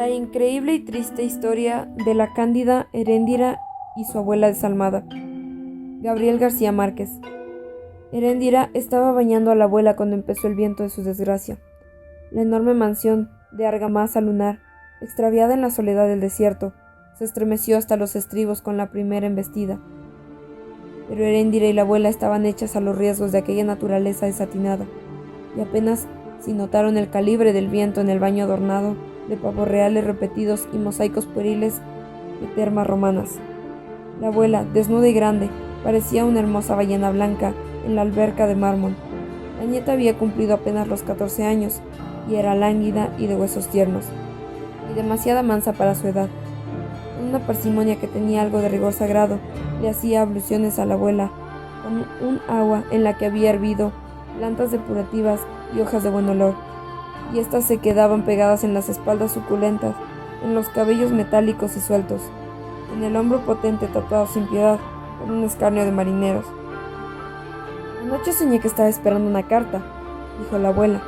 La increíble y triste historia de la cándida Heréndira y su abuela desalmada. Gabriel García Márquez. Heréndira estaba bañando a la abuela cuando empezó el viento de su desgracia. La enorme mansión de argamasa lunar, extraviada en la soledad del desierto, se estremeció hasta los estribos con la primera embestida. Pero Heréndira y la abuela estaban hechas a los riesgos de aquella naturaleza desatinada, y apenas si notaron el calibre del viento en el baño adornado de pavos reales repetidos y mosaicos pueriles de termas romanas. La abuela, desnuda y grande, parecía una hermosa ballena blanca en la alberca de mármol. La nieta había cumplido apenas los 14 años y era lánguida y de huesos tiernos, y demasiada mansa para su edad. Con una parsimonia que tenía algo de rigor sagrado, le hacía abluciones a la abuela con un agua en la que había hervido plantas depurativas y hojas de buen olor, y éstas se quedaban pegadas en las espaldas suculentas, en los cabellos metálicos y sueltos, en el hombro potente tatuado sin piedad con un escarnio de marineros. Anoche soñé que estaba esperando una carta, dijo la abuela.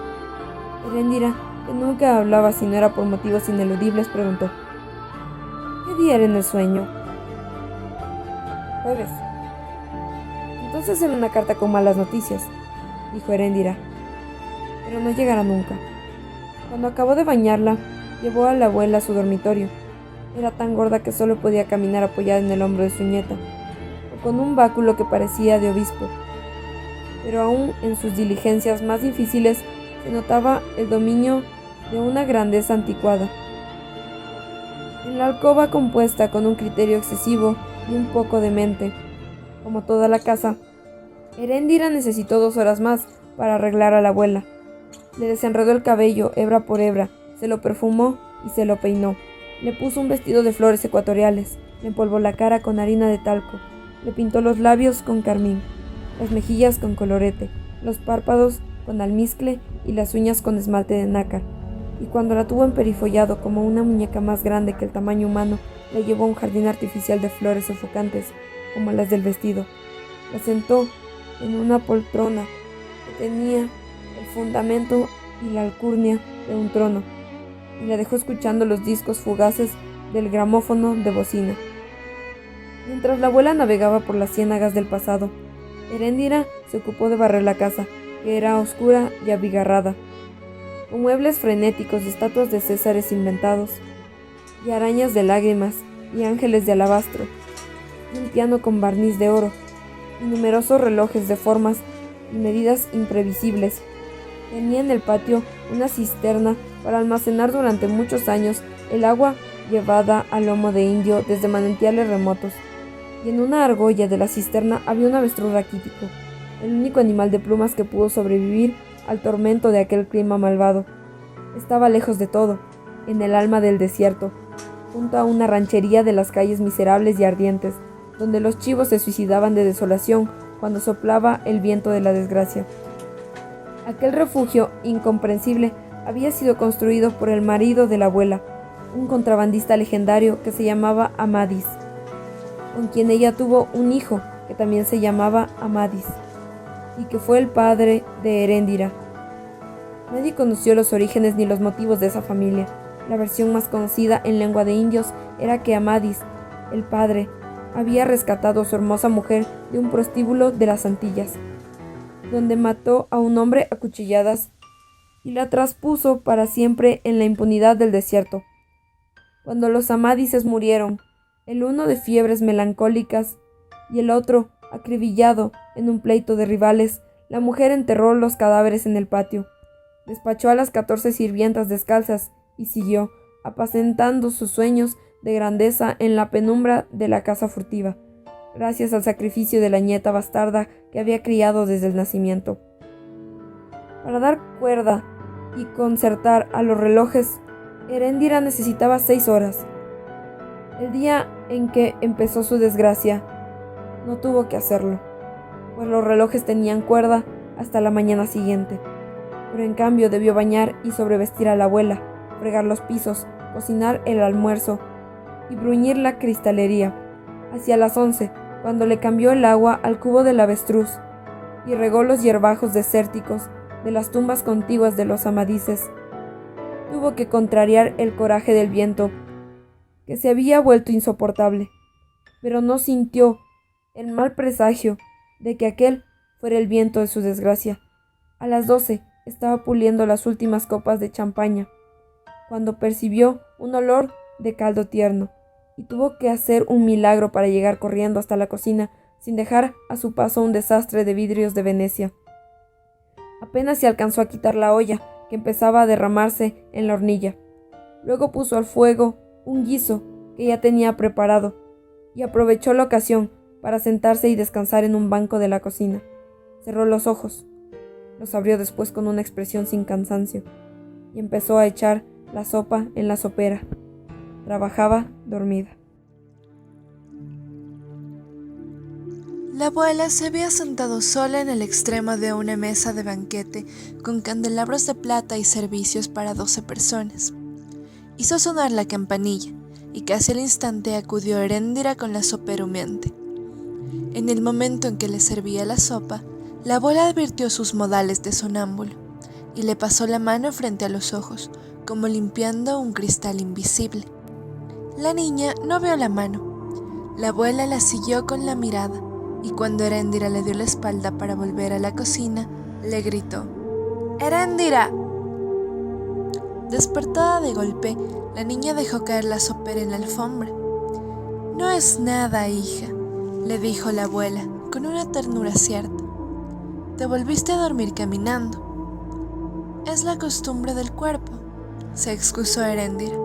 Heréndira, que nunca hablaba si no era por motivos ineludibles, preguntó: ¿qué día era en el sueño? Jueves. Entonces era una carta con malas noticias, dijo Heréndira, pero no llegará nunca. Cuando acabó de bañarla, llevó a la abuela a su dormitorio. Era tan gorda que solo podía caminar apoyada en el hombro de su nieta, o con un báculo que parecía de obispo. Pero aún en sus diligencias más difíciles se notaba el dominio de una grandeza anticuada. En la alcoba, compuesta con un criterio excesivo y un poco demente, como toda la casa, Heréndira necesitó 2 horas más para arreglar a la abuela. Le desenredó el cabello hebra por hebra, se lo perfumó y se lo peinó. Le puso un vestido de flores ecuatoriales, le empolvó la cara con harina de talco, le pintó los labios con carmín, las mejillas con colorete, los párpados con almizcle y las uñas con esmalte de nácar. Y cuando la tuvo emperifollado como una muñeca más grande que el tamaño humano, le llevó a un jardín artificial de flores sofocantes como las del vestido. La sentó en una poltrona que tenía el fundamento y la alcurnia de un trono, y la dejó escuchando los discos fugaces del gramófono de bocina. Mientras la abuela navegaba por las ciénagas del pasado, Heréndira se ocupó de barrer la casa, que era oscura y abigarrada, con muebles frenéticos y estatuas de césares inventados, y arañas de lágrimas y ángeles de alabastro, y un piano con barniz de oro, y numerosos relojes de formas y medidas imprevisibles. Tenía en el patio una cisterna para almacenar durante muchos años el agua llevada a lomo de indio desde manantiales remotos, y en una argolla de la cisterna había un avestruz raquítico, el único animal de plumas que pudo sobrevivir al tormento de aquel clima malvado. Estaba lejos de todo, en el alma del desierto, junto a una ranchería de las calles miserables y ardientes, donde los chivos se suicidaban de desolación cuando soplaba el viento de la desgracia. Aquel refugio incomprensible había sido construido por el marido de la abuela, un contrabandista legendario que se llamaba Amadís, con quien ella tuvo un hijo que también se llamaba Amadís, y que fue el padre de Heréndira. Nadie conoció los orígenes ni los motivos de esa familia. La versión más conocida en lengua de indios era que Amadís, el padre, había rescatado a su hermosa mujer de un prostíbulo de las Antillas, donde mató a un hombre a cuchilladas y la traspuso para siempre en la impunidad del desierto. Cuando los Amadises murieron, el uno de fiebres melancólicas y el otro acribillado en un pleito de rivales, la mujer enterró los cadáveres en el patio, despachó a las 14 sirvientas descalzas y siguió apacentando sus sueños de grandeza en la penumbra de la casa furtiva, gracias al sacrificio de la nieta bastarda que había criado desde el nacimiento. Para dar cuerda y concertar a los relojes, Heréndira necesitaba 6 horas. El día en que empezó su desgracia, no tuvo que hacerlo, pues los relojes tenían cuerda hasta la mañana siguiente. Pero en cambio debió bañar y sobrevestir a la abuela, fregar los pisos, cocinar el almuerzo y bruñir la cristalería. Hacia las 11, cuando le cambió el agua al cubo del avestruz y regó los hierbajos desérticos de las tumbas contiguas de los Amadises. tuvo que contrariar el coraje del viento, que se había vuelto insoportable, pero no sintió el mal presagio de que aquel fuera el viento de su desgracia. A las 12 estaba puliendo las últimas copas de champaña, cuando percibió un olor de caldo tierno, y tuvo que hacer un milagro para llegar corriendo hasta la cocina sin dejar a su paso un desastre de vidrios de Venecia. Apenas se alcanzó a quitar la olla, que empezaba a derramarse en la hornilla. Luego puso al fuego un guiso que ya tenía preparado, y aprovechó la ocasión para sentarse y descansar en un banco de la cocina. Cerró los ojos, los abrió después con una expresión sin cansancio, y empezó a echar la sopa en la sopera. Trabajaba dormida. La abuela se había sentado sola en el extremo de una mesa de banquete con candelabros de plata y servicios para 12 personas. Hizo sonar la campanilla y casi al instante acudió Heréndira con la sopera humeante. En el momento en que le servía la sopa, la abuela advirtió sus modales de sonámbulo y le pasó la mano frente a los ojos, como limpiando un cristal invisible. La niña no vio la mano. La abuela la siguió con la mirada, y cuando Heréndira le dio la espalda para volver a la cocina, le gritó: ¡Heréndira! Despertada de golpe, la niña dejó caer la sopera en la alfombra. No es nada, hija, le dijo la abuela, con una ternura cierta. Te volviste a dormir caminando. Es la costumbre del cuerpo, se excusó Heréndira.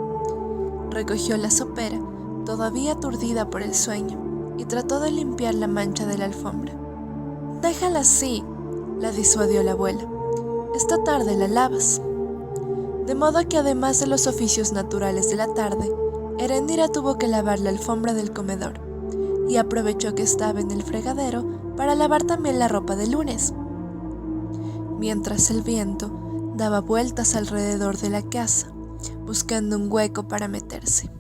Recogió la sopera, todavía aturdida por el sueño, y trató de limpiar la mancha de la alfombra. Déjala así, la disuadió la abuela. Esta tarde la lavas. De modo que además de los oficios naturales de la tarde, Heréndira tuvo que lavar la alfombra del comedor, y aprovechó que estaba en el fregadero para lavar también la ropa de lunes. Mientras el viento daba vueltas alrededor de la casa, buscando un hueco para meterse.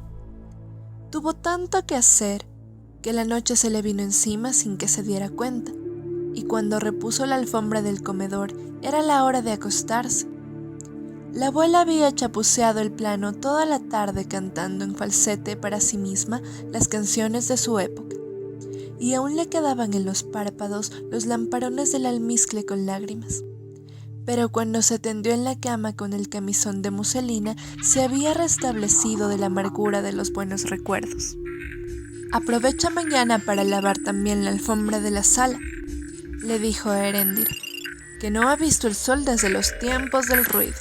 Tuvo tanto que hacer que la noche se le vino encima sin que se diera cuenta, y cuando repuso la alfombra del comedor era la hora de acostarse. La abuela había chapuceado el piano toda la tarde cantando en falsete para sí misma las canciones de su época, y aún le quedaban en los párpados los lamparones del almizcle con lágrimas. Pero cuando se tendió en la cama con el camisón de muselina, se había restablecido de la amargura de los buenos recuerdos. Aprovecha mañana para lavar también la alfombra de la sala, le dijo a Heréndira, que no ha visto el sol desde los tiempos del ruido.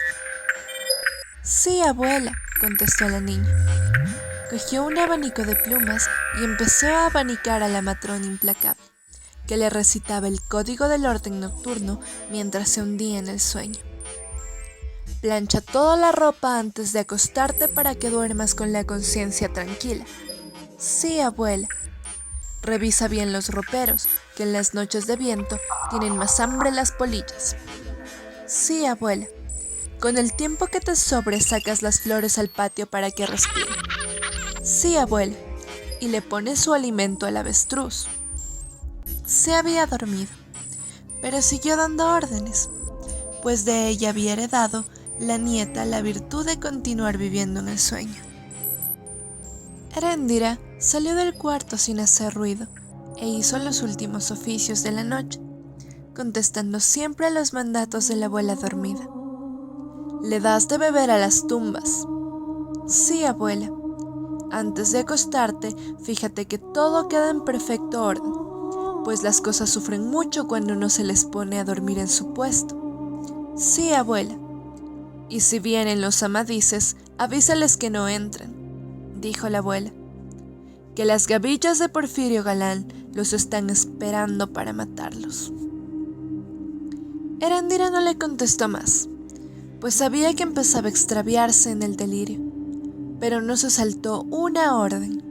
Sí, abuela, contestó la niña. Cogió un abanico de plumas y empezó a abanicar a la matrona implacable, que le recitaba el código del orden nocturno mientras se hundía en el sueño. Plancha toda la ropa antes de acostarte para que duermas con la conciencia tranquila. Sí, abuela. Revisa bien los roperos, que en las noches de viento tienen más hambre las polillas. Sí, abuela. Con el tiempo que te sobre sacas las flores al patio para que respiren. Sí, abuela. Y le pones su alimento al avestruz. Se había dormido, pero siguió dando órdenes, pues de ella había heredado la nieta la virtud de continuar viviendo en el sueño. Heréndira salió del cuarto sin hacer ruido e hizo los últimos oficios de la noche, contestando siempre a los mandatos de la abuela dormida. ¿Le das de beber a las tumbas? Sí, abuela. Antes de acostarte, fíjate que todo queda en perfecto orden, pues las cosas sufren mucho cuando no se les pone a dormir en su puesto. Sí, abuela. Y si vienen los amadices, avísales que no entren, dijo la abuela, que las gavillas de Porfirio Galán los están esperando para matarlos. Heréndira no le contestó más, pues sabía que empezaba a extraviarse en el delirio, pero no se saltó una orden.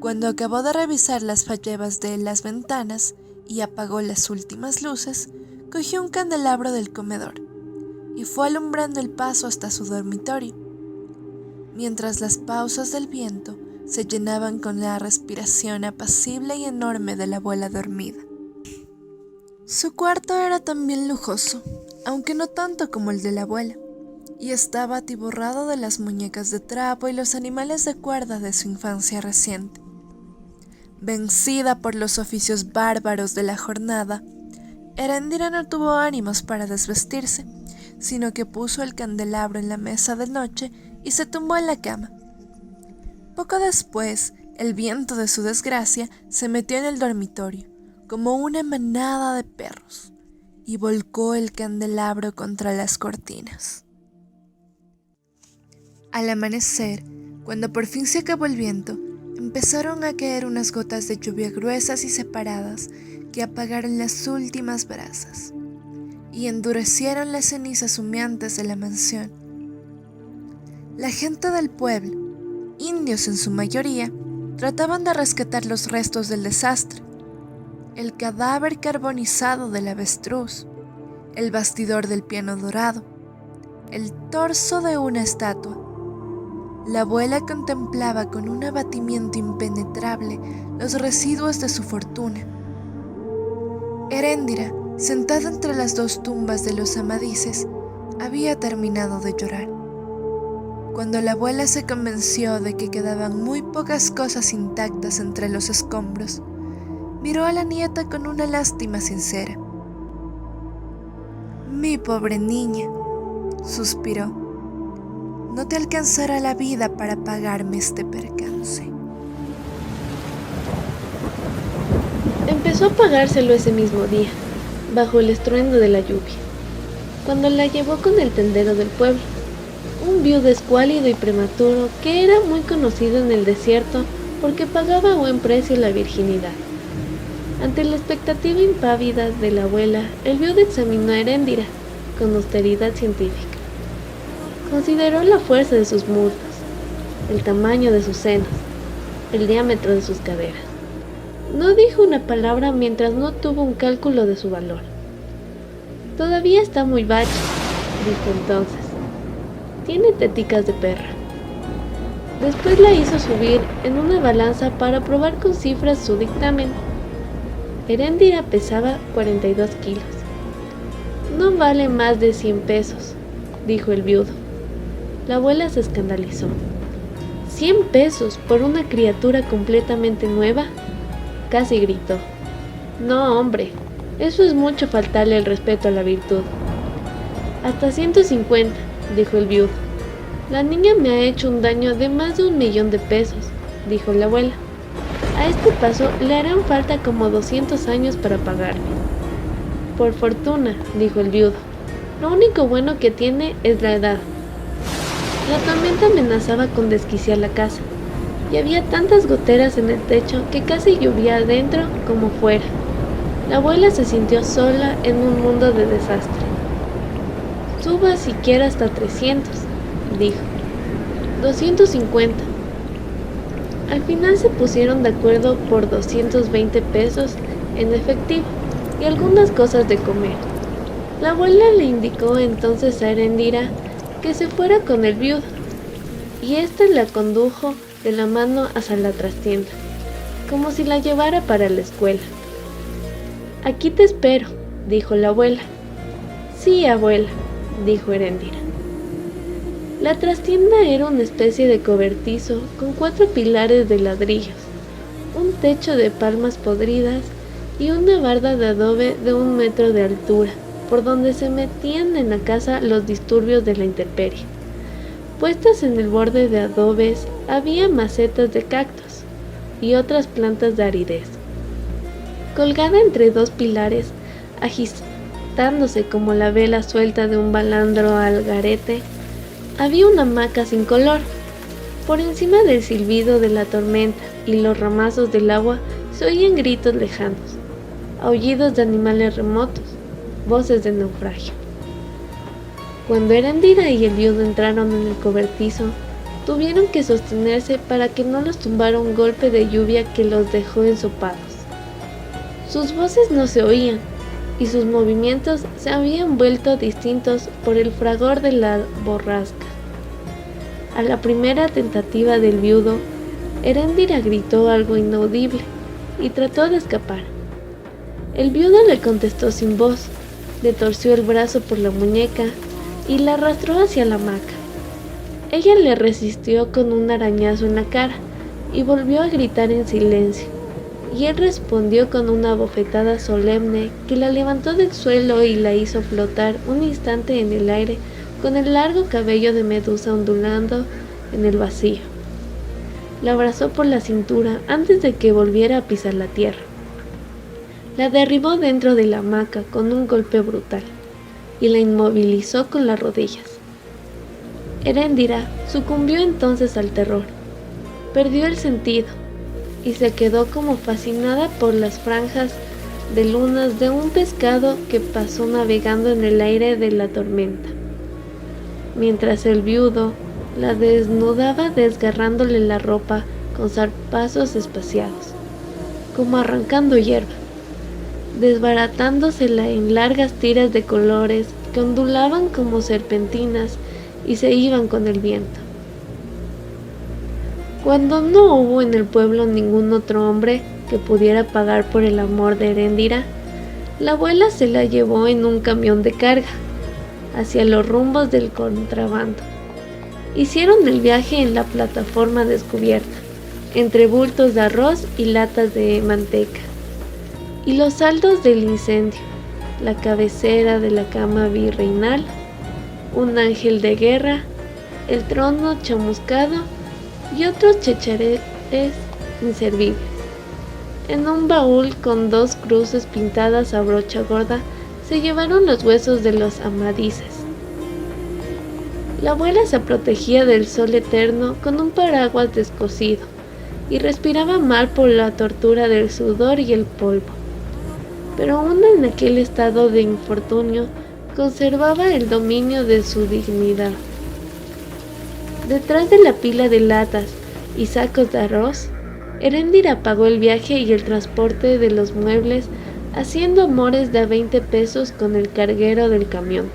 Cuando acabó de revisar las fallebas de las ventanas y apagó las últimas luces, cogió un candelabro del comedor y fue alumbrando el paso hasta su dormitorio, mientras las pausas del viento se llenaban con la respiración apacible y enorme de la abuela dormida. Su cuarto era también lujoso, aunque no tanto como el de la abuela, y estaba atiborrado de las muñecas de trapo y los animales de cuerda de su infancia reciente. Vencida por los oficios bárbaros de la jornada, Heréndira no tuvo ánimos para desvestirse, sino que puso el candelabro en la mesa de noche y se tumbó en la cama. Poco después, el viento de su desgracia se metió en el dormitorio, como una manada de perros, y volcó el candelabro contra las cortinas. Al amanecer, cuando por fin se acabó el viento, empezaron a caer unas gotas de lluvia gruesas y separadas que apagaron las últimas brasas y endurecieron las cenizas humeantes de la mansión. La gente del pueblo, indios en su mayoría, trataban de rescatar los restos del desastre: el cadáver carbonizado del avestruz, el bastidor del piano dorado, el torso de una estatua. La abuela contemplaba con un abatimiento impenetrable los residuos de su fortuna. Heréndira, sentada entre las dos tumbas de los Amadises, había terminado de llorar. Cuando la abuela se convenció de que quedaban muy pocas cosas intactas entre los escombros, miró a la nieta con una lástima sincera. «Mi pobre niña», suspiró, «no te alcanzará la vida para pagarme este percance». Empezó a pagárselo ese mismo día, bajo el estruendo de la lluvia, cuando la llevó con el tendero del pueblo, un viudo escuálido y prematuro que era muy conocido en el desierto porque pagaba a buen precio la virginidad. Ante la expectativa impávida de la abuela, el viudo examinó a Heréndira con austeridad científica. Consideró la fuerza de sus muslos, el tamaño de sus senos, el diámetro de sus caderas. No dijo una palabra mientras no tuvo un cálculo de su valor. «Todavía está muy bacho», dijo entonces. «Tiene teticas de perra». Después la hizo subir en una balanza para probar con cifras su dictamen. Heréndira pesaba 42 kilos. «No vale más de 100 pesos», dijo el viudo. La abuela se escandalizó. «¿100 pesos por una criatura completamente nueva?», casi gritó. «No, hombre, eso es mucho faltarle el respeto a la virtud». «Hasta 150, dijo el viudo. «La niña me ha hecho un daño de más de 1.000.000 de pesos», dijo la abuela. «A este paso le harán falta como 200 años para pagarme». «Por fortuna», dijo el viudo. «Lo único bueno que tiene es la edad». La tormenta amenazaba con desquiciar la casa, y había tantas goteras en el techo que casi llovía adentro como fuera. La abuela se sintió sola en un mundo de desastre. «Suba siquiera hasta 300, dijo. 250. Al final se pusieron de acuerdo por 220 pesos en efectivo y algunas cosas de comer. La abuela le indicó entonces a Heréndira que se fuera con el viudo, y ésta la condujo de la mano hacia la trastienda, como si la llevara para la escuela. «Aquí te espero», dijo la abuela. «Sí, abuela», dijo Heréndira. La trastienda era una especie de cobertizo con 4 pilares de ladrillos, un techo de palmas podridas y una barda de adobe de 1 metro de altura, por donde se metían en la casa los disturbios de la intemperie. Puestas en el borde de adobes había macetas de cactus y otras plantas de aridez. Colgada entre 2 pilares, agitándose como la vela suelta de un balandro al garete, había una hamaca sin color. Por encima del silbido de la tormenta y los ramazos del agua se oían gritos lejanos, aullidos de animales remotos, voces de naufragio. Cuando Heréndira y el viudo entraron en el cobertizo, tuvieron que sostenerse para que no los tumbara un golpe de lluvia que los dejó ensopados. Sus voces no se oían, y sus movimientos se habían vuelto distintos por el fragor de la borrasca. A la primera tentativa del viudo, Heréndira gritó algo inaudible y trató de escapar. El viudo le contestó sin voz, le torció el brazo por la muñeca y la arrastró hacia la hamaca. Ella le resistió con un arañazo en la cara y volvió a gritar en silencio, y él respondió con una bofetada solemne que la levantó del suelo y la hizo flotar un instante en el aire con el largo cabello de Medusa ondulando en el vacío. La abrazó por la cintura antes de que volviera a pisar la tierra. La derribó dentro de la hamaca con un golpe brutal y la inmovilizó con las rodillas. Heréndira sucumbió entonces al terror, perdió el sentido y se quedó como fascinada por las franjas de lunas de un pescado que pasó navegando en el aire de la tormenta, mientras el viudo la desnudaba desgarrándole la ropa con zarpazos espaciados, como arrancando hierba, desbaratándosela en largas tiras de colores que ondulaban como serpentinas y se iban con el viento. Cuando no hubo en el pueblo ningún otro hombre que pudiera pagar por el amor de Heréndira, la abuela se la llevó en un camión de carga hacia los rumbos del contrabando. Hicieron el viaje en la plataforma descubierta, entre bultos de arroz y latas de manteca, y los saldos del incendio, la cabecera de la cama virreinal, un ángel de guerra, el trono chamuscado y otros chechereres inservibles. En un baúl con 2 cruces pintadas a brocha gorda se llevaron los huesos de los amadises. La abuela se protegía del sol eterno con un paraguas descosido y respiraba mal por la tortura del sudor y el polvo. Pero aún en aquel estado de infortunio conservaba el dominio de su dignidad. Detrás de la pila de latas y sacos de arroz, Heréndira pagó el viaje y el transporte de los muebles, haciendo amores de a 20 pesos con el carguero del camión.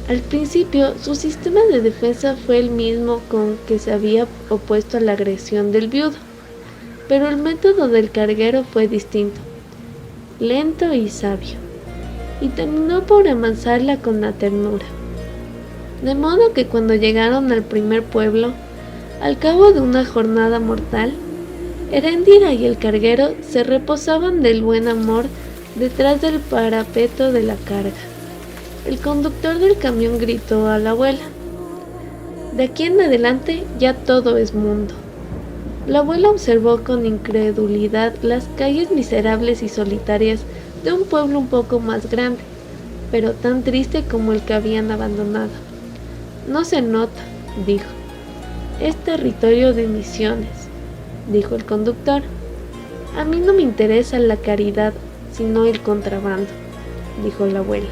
Al principio, su sistema de defensa fue el mismo con que se había opuesto a la agresión del viudo, pero el método del carguero fue distinto, lento y sabio, y terminó por amansarla con la ternura. De modo que cuando llegaron al primer pueblo, al cabo de una jornada mortal, Heréndira y el carguero se reposaban del buen amor detrás del parapeto de la carga. El conductor del camión gritó a la abuela: «De aquí en adelante ya todo es mundo». La abuela observó con incredulidad las calles miserables y solitarias de un pueblo un poco más grande, pero tan triste como el que habían abandonado. «No se nota», dijo. «Es territorio de misiones», dijo el conductor. «A mí no me interesa la caridad, sino el contrabando», dijo la abuela.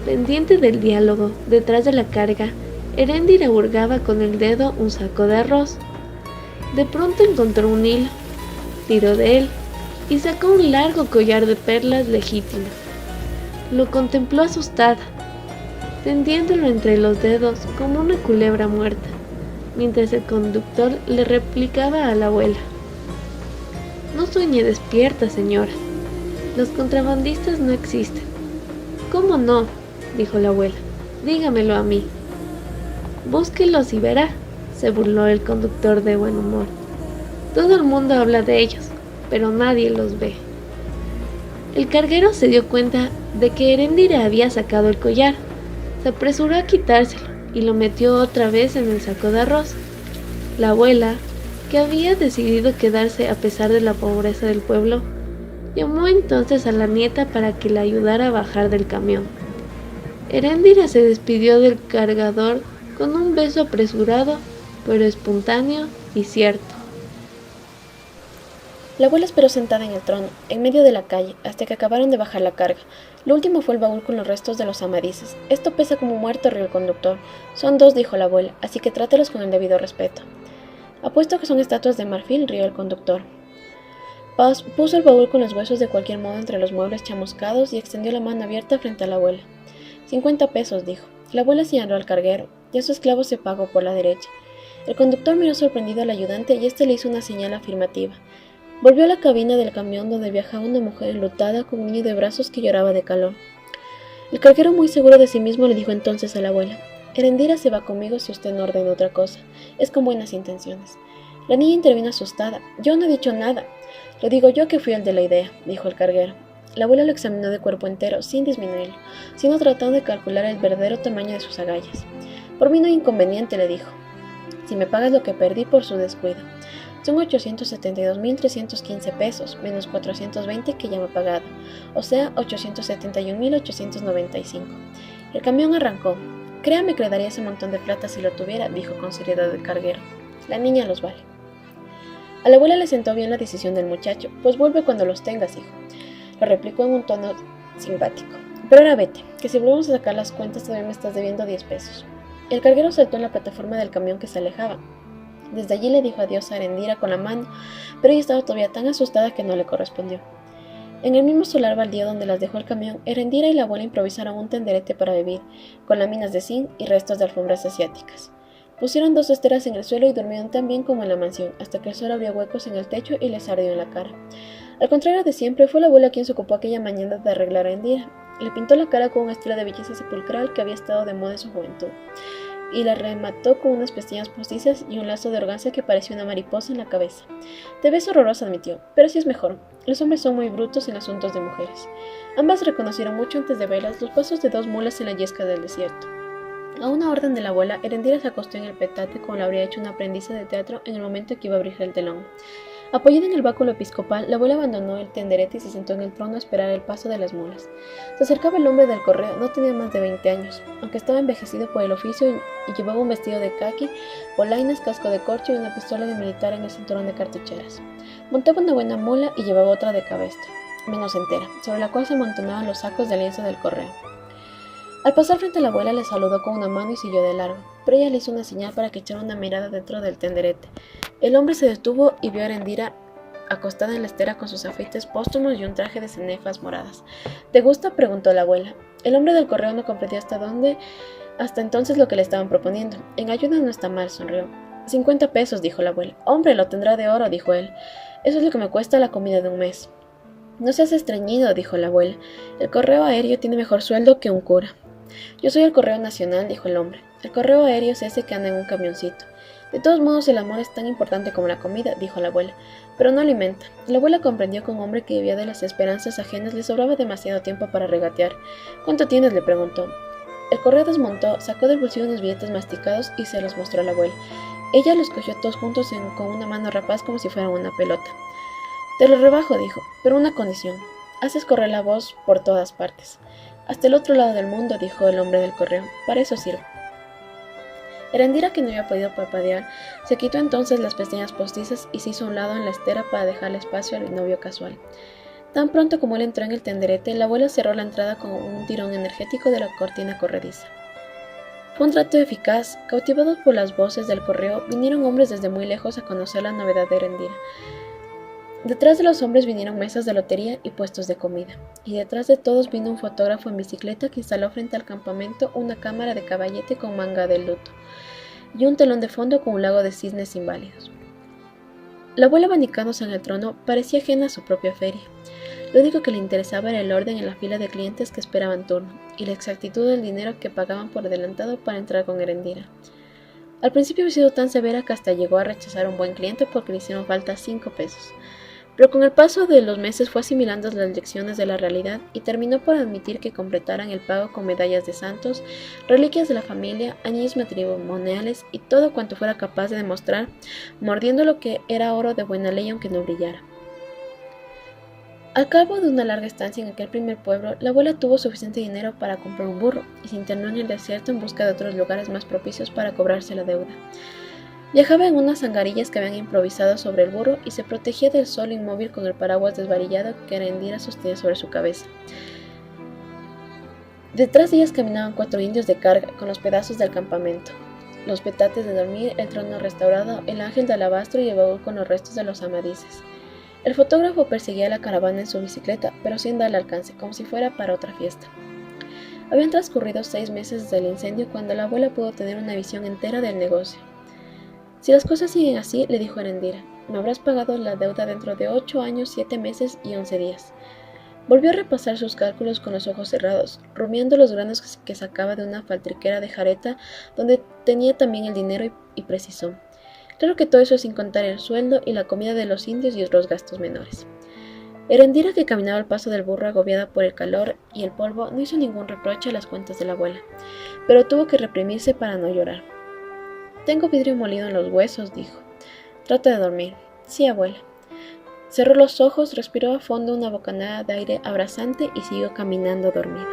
Pendiente del diálogo, detrás de la carga, Heréndira hurgaba con el dedo un saco de arroz. De pronto encontró un hilo, tiró de él y sacó un largo collar de perlas legítimas. Lo contempló asustada, tendiéndolo entre los dedos como una culebra muerta, mientras el conductor le replicaba a la abuela: «No sueñe despierta, señora. Los contrabandistas no existen». «¿Cómo no?», dijo la abuela. «Dígamelo a mí». «Búsquelos y verá», se burló el conductor de buen humor. «Todo el mundo habla de ellos, pero nadie los ve». El carguero se dio cuenta de que Heréndira había sacado el collar. Se apresuró a quitárselo y lo metió otra vez en el saco de arroz. La abuela, que había decidido quedarse a pesar de la pobreza del pueblo, llamó entonces a la nieta para que la ayudara a bajar del camión. Heréndira se despidió del cargador con un beso apresurado, pero espontáneo y cierto. La abuela esperó sentada en el trono, en medio de la calle, hasta que acabaron de bajar la carga. Lo último fue el baúl con los restos de los amadises. «Esto pesa como un muerto», rió el conductor. «Son 2», dijo la abuela, «así que trátelos con el debido respeto». «Apuesto que son estatuas de marfil», rió el conductor. Puso el baúl con los huesos de cualquier modo entre los muebles chamuscados y extendió la mano abierta frente a la abuela. 50 pesos, dijo. La abuela señaló al carguero, y a su esclavo se pagó por la derecha. El conductor miró sorprendido al ayudante y éste le hizo una señal afirmativa. Volvió a la cabina del camión donde viajaba una mujer enlutada con un niño de brazos que lloraba de calor. El carguero, muy seguro de sí mismo, le dijo entonces a la abuela: Erendira se va conmigo si usted no ordena otra cosa. Es con buenas intenciones. La niña intervino asustada. Yo no he dicho nada. Lo digo yo, que fui el de la idea, dijo el carguero. La abuela lo examinó de cuerpo entero, sin disminuirlo, sino tratando de calcular el verdadero tamaño de sus agallas. Por mí no hay inconveniente, le dijo, si me pagas lo que perdí por su descuido. Son 872.315 pesos, menos 420 que ya me ha pagado, o sea, 871.895. El camión arrancó. Créame que le daría ese montón de plata si lo tuviera, dijo con seriedad el carguero. La niña los vale. A la abuela le sentó bien la decisión del muchacho. Pues vuelve cuando los tengas, hijo, lo replicó en un tono simpático. Pero ahora vete, que si volvemos a sacar las cuentas todavía me estás debiendo 10 pesos. El carguero saltó en la plataforma del camión que se alejaba. Desde allí le dijo adiós a Erendira con la mano, pero ella estaba todavía tan asustada que no le correspondió. En el mismo solar baldío donde las dejó el camión, Erendira y la abuela improvisaron un tenderete para beber, con láminas de zinc y restos de alfombras asiáticas. Pusieron 2 esteras en el suelo y durmieron tan bien como en la mansión, hasta que el sol abrió huecos en el techo y les ardió en la cara. Al contrario de siempre, fue la abuela quien se ocupó aquella mañana de arreglar a Erendira. Le pintó la cara con un estilo de belleza sepulcral que había estado de moda en su juventud, y la remató con unas pestañas postizas y un lazo de organza que parecía una mariposa en la cabeza. Te ves horrorosa, admitió, pero así es mejor. Los hombres son muy brutos en asuntos de mujeres. Ambas reconocieron mucho antes de verlas los pasos de 2 mulas en la yesca del desierto. A una orden de la abuela, Erendira se acostó en el petate como lo habría hecho una aprendiz de teatro en el momento en que iba a abrir el telón. Apoyada en el báculo episcopal, la abuela abandonó el tenderete y se sentó en el trono a esperar el paso de las mulas. Se acercaba el hombre del correo, no tenía más de 20 años, aunque estaba envejecido por el oficio y llevaba un vestido de caqui, polainas, casco de corcho y una pistola de militar en el cinturón de cartucheras. Montaba una buena mula y llevaba otra de cabestre, menos entera, sobre la cual se amontonaban los sacos de lienzo del correo. Al pasar frente a la abuela le saludó con una mano y siguió de largo, pero ella le hizo una señal para que echara una mirada dentro del tenderete. El hombre se detuvo y vio a Erendira acostada en la estera con sus afeites póstumos y un traje de cenefas moradas. ¿Te gusta?, preguntó la abuela. El hombre del correo no comprendió hasta entonces lo que le estaban proponiendo. En ayuda no está mal, sonrió. 50 pesos, dijo la abuela. Hombre, lo tendrá de oro, dijo él. Eso es lo que me cuesta la comida de un mes. No seas estreñido, dijo la abuela. El correo aéreo tiene mejor sueldo que un cura. Yo soy el correo nacional, dijo el hombre. El correo aéreo es ese que anda en un camioncito. De todos modos, el amor es tan importante como la comida, dijo la abuela, pero no alimenta. La abuela comprendió que un hombre que vivía de las esperanzas ajenas le sobraba demasiado tiempo para regatear. ¿Cuánto tienes?, le preguntó. El correo desmontó, sacó del bolsillo unos billetes masticados y se los mostró a la abuela. Ella los cogió todos juntos con una mano rapaz como si fueran una pelota. Te lo rebajo, dijo, pero una condición. Haces correr la voz por todas partes. Hasta el otro lado del mundo, dijo el hombre del correo. Para eso sirve. Erendira, que no había podido parpadear, se quitó entonces las pestañas postizas y se hizo a un lado en la estera para dejarle espacio al novio casual. Tan pronto como él entró en el tenderete, la abuela cerró la entrada con un tirón energético de la cortina corrediza. Fue un trato eficaz. Cautivados por las voces del correo, vinieron hombres desde muy lejos a conocer la novedad de Erendira. Detrás de los hombres vinieron mesas de lotería y puestos de comida, y detrás de todos vino un fotógrafo en bicicleta que instaló frente al campamento una cámara de caballete con manga de luto, y un telón de fondo con un lago de cisnes inválidos. La abuela, abanicándose en el trono, parecía ajena a su propia feria. Lo único que le interesaba era el orden en la fila de clientes que esperaban turno, y la exactitud del dinero que pagaban por adelantado para entrar con Erendira. Al principio había sido tan severa que hasta llegó a rechazar a un buen cliente porque le hicieron falta 5 pesos. Pero con el paso de los meses fue asimilando las lecciones de la realidad y terminó por admitir que completaran el pago con medallas de santos, reliquias de la familia, anillos matrimoniales y todo cuanto fuera capaz de demostrar, mordiendo lo que era oro de buena ley aunque no brillara. Al cabo de una larga estancia en aquel primer pueblo, la abuela tuvo suficiente dinero para comprar un burro y se internó en el desierto en busca de otros lugares más propicios para cobrarse la deuda. Viajaba en unas zangarillas que habían improvisado sobre el burro y se protegía del sol inmóvil con el paraguas desvarillado que Erendira sostenía sobre su cabeza. Detrás de ellas caminaban 4 indios de carga con los pedazos del campamento, los petates de dormir, el trono restaurado, el ángel de alabastro y el baúl con los restos de los amadises. El fotógrafo perseguía a la caravana en su bicicleta, pero sin darle alcance, como si fuera para otra fiesta. Habían transcurrido 6 meses desde el incendio cuando la abuela pudo tener una visión entera del negocio. Si las cosas siguen así, le dijo Erendira, me habrás pagado la deuda dentro de 8 años, 7 meses y 11 días. Volvió a repasar sus cálculos con los ojos cerrados, rumiando los granos que sacaba de una faltriquera de Jareta, donde tenía también el dinero, y precisó: claro que todo eso es sin contar el sueldo y la comida de los indios y otros gastos menores. Erendira, que caminaba al paso del burro agobiada por el calor y el polvo, no hizo ningún reproche a las cuentas de la abuela, pero tuvo que reprimirse para no llorar. Tengo vidrio molido en los huesos, dijo. Trata de dormir. Sí, abuela. Cerró los ojos, respiró a fondo una bocanada de aire abrasante y siguió caminando dormida.